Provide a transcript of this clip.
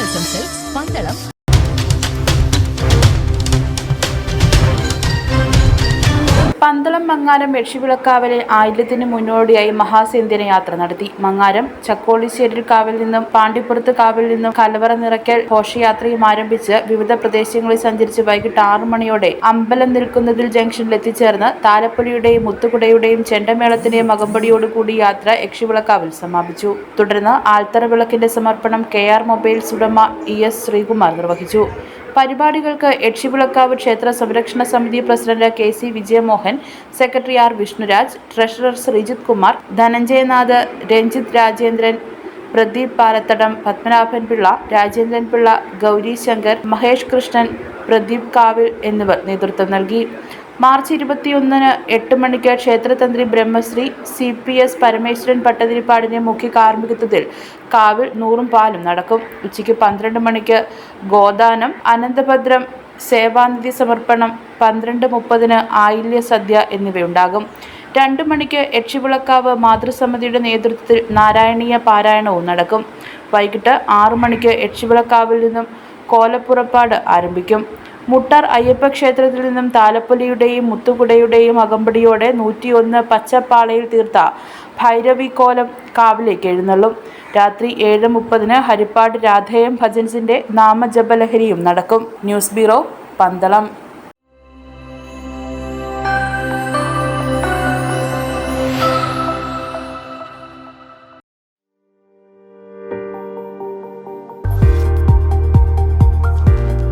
ആശംസകൾ പന്തളം. പന്തളം മങ്ങാരം യക്ഷിവിളക്കാവിലെ ആയില്യത്തിന് മുന്നോടിയായി മഹാസേന്ത്യന യാത്ര നടത്തി. മങ്ങാരം ചക്കോളിശ്ശേരി കാവിൽ നിന്നും പാണ്ടിപ്പുറത്ത് കാവിൽ നിന്നും കലവറ നിറയ്ക്കൽ ഘോഷയാത്രയും ആരംഭിച്ച് വിവിധ പ്രദേശങ്ങളിൽ സഞ്ചരിച്ച് വൈകിട്ട് 6 മണിയോടെ അമ്പലം നിൽക്കുന്നതിൽ ജംഗ്ഷനിൽ എത്തിച്ചേർന്ന് താലപ്പൊലിയുടെയും മുത്തുകുടയുടെയും ചെണ്ടമേളത്തിന്റെയും അകമ്പടിയോടുകൂടി യാത്ര യക്ഷിവിളക്കാവിൽ സമാപിച്ചു. തുടർന്ന് ആൽത്തറ വിളക്കിന്റെ സമർപ്പണം KR മൊബൈൽസ് ഉടമ ES ശ്രീകുമാർ നിർവഹിച്ചു. പരിപാടികൾക്ക് യക്ഷിവിളക്കാവ് ക്ഷേത്ര സംരക്ഷണ സമിതി president KC Vijayamohan, secretary R Vishnuraj, treasurer Sreejith Kumar, Dhananjayanath, Ranjith Rajendran, Pradeep Palathadam, Padmanabhan Pillai, Rajendran Pillai, Gauri Shankar, Mahesh Krishnan, Pradeep Kavil എന്നിവർ നേതൃത്വം നൽകി. മാർച്ച് 21 8 മണിക്ക് ക്ഷേത്രതന്ത്രി ബ്രഹ്മശ്രീ CPS പരമേശ്വരൻ ഭട്ടതിരിപ്പാടിന്റെ മുഖ്യ കാർമ്മികത്വത്തിൽ കാവിൽ നൂറും പാലും നടക്കും. ഉച്ചയ്ക്ക് 12 മണിക്ക് ഗോദാനം, അനന്തഭദ്രം സേവാനിധി സമർപ്പണം, 12:30 ആയില്യ സദ്യ എന്നിവയുണ്ടാകും. 2 മണിക്ക് യക്ഷിവിളക്കാവ് മാതൃസമിതിയുടെ നേതൃത്വത്തിൽ നാരായണീയ പാരായണവും നടക്കും. വൈകിട്ട് 6 മണിക്ക് യക്ഷിവിളക്കാവിൽ നിന്നും കോലപ്പുറപ്പാട് ആരംഭിക്കും. മുട്ടാർ അയ്യപ്പ ക്ഷേത്രത്തിൽ നിന്നും താലപ്പൊലിയുടെയും മുത്തുകുടയുടെയും അകമ്പടിയോടെ 101 പച്ചപ്പാളയിൽ തീർത്ത ഭൈരവിക്കോലം കാവിലേക്ക് എഴുന്നള്ളും. രാത്രി 7:30 ഹരിപ്പാട് രാധേയം ഭജൻസിന്റെ നാമജപലഹരിയും നടക്കും. News bureau, Pandalam.